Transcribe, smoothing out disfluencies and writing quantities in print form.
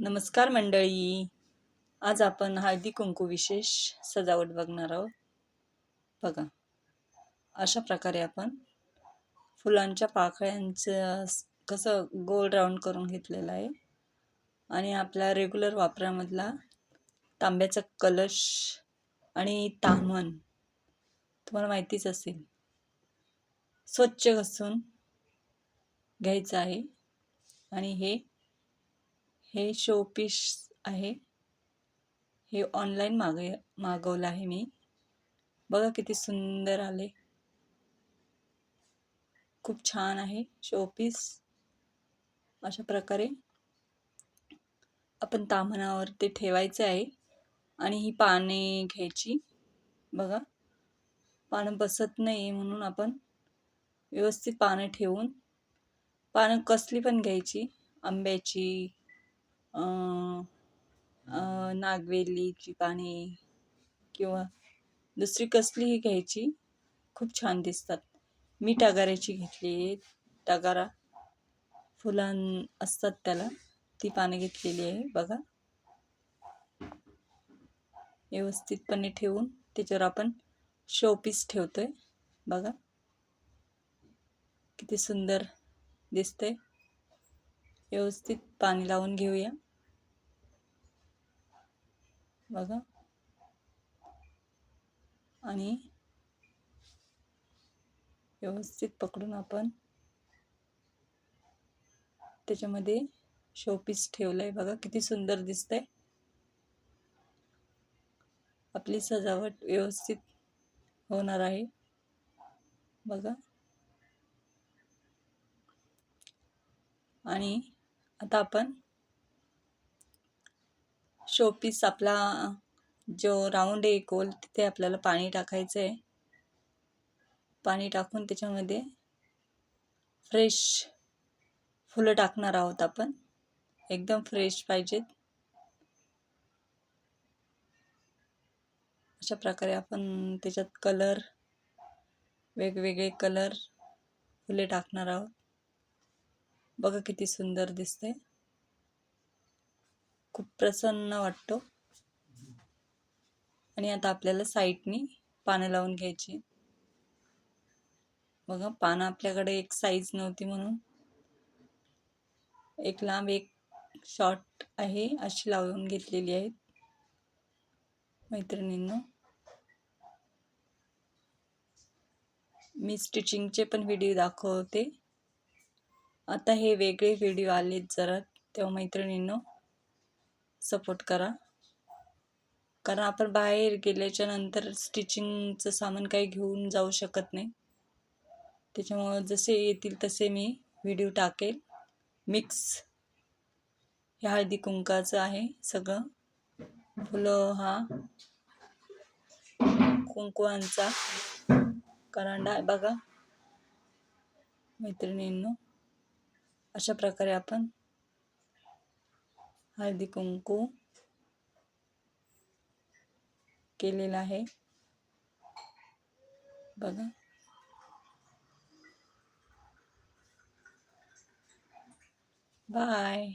नमस्कार मंडळी. आज आपण हळदी कुंकू विशेष सजावट बघणार आहोत. बघा, अशा प्रकारे आपण फुलांच्या पाकळ्यांचं कसं गोल राऊंड करून घेतलेलं आहे आणि आपला रेग्युलर वापरामधला तांब्याचा कलश आणि ताम्हण तुम्हाला माहितीच असेल, स्वच्छ घासून घ्यायचं आहे. आणि हे शो पीस आहे. हे ऑनलाईन मागवलं आहे मी. बघा किती सुंदर आले, खूप छान आहे शो पीस. अशा प्रकारे आपण ताम्हणावर ते ठेवायचे आहे आणि ही पाने घ्यायची. बघा, पानं बसत नाही म्हणून आपण व्यवस्थित पानं ठेवून, पानं कसली पण घ्यायची, आंब्याची, नागवेलीची पाने किंवा दुसरी कसलीही घ्यायची, खूप छान दिसतात. मी टगाऱ्याची घेतली, टगारा फुलां असतात त्याला, ती पाने घेतलेली आहे. बघा, व्यवस्थितपणे ठेवून त्याच्यावर आपण शो पीस ठेवतोय. बघा किती सुंदर दिसतंय. व्यवस्थित पाणी लावून घेऊया. बघा, आणि व्यवस्थित पकडून आपण त्याच्यामध्ये शोपीस ठेवलंय. बघा किती सुंदर दिसतंय. आपली सजावट व्यवस्थित होणार आहे. बघा, आणि आता आपण शोपीस आपला जो राऊंड आहे गोल, तिथे आपल्याला पाणी टाकायचं आहे. पाणी टाकून त्याच्यामध्ये फ्रेश फुलं टाकणार आहोत आपण. एकदम फ्रेश पाहिजेत. अशा प्रकारे आपण त्याच्यात कलर, वेगवेगळे कलर फुले टाकणार आहोत. बघा किती सुंदर दिसते, खूप प्रसन्न वाटतो. आणि आता आपल्याला साईडनी पानं लावून घ्यायची. बघा, पानं आपल्याकडे एक साईज नव्हती म्हणून एक लांब एक शॉर्ट आहे अशी लावून घेतलेली आहेत मैत्रिणींनो. मी स्टिचिंगचे पण व्हिडिओ दाखवते. आता हे वेगळे व्हिडिओ आलेत जरा, तेव्हा मैत्रिणींनो सपोर्ट करा. कारण आपण बाहेर गेल्याच्या नंतर स्टिचिंगचं सामान काही घेऊन जाऊ शकत नाही. त्याच्यामुळं जसे येतील तसे मी व्हिडिओ टाकेल. मिक्स हे हळदी कुंकाचं आहे सगळं. फुलं हा कुंकवांचा करांडा आहे. बघा मैत्रिणींनो, अशा प्रकारे आपण हळदी कुंकू केलेला आहे. बघा, बाय.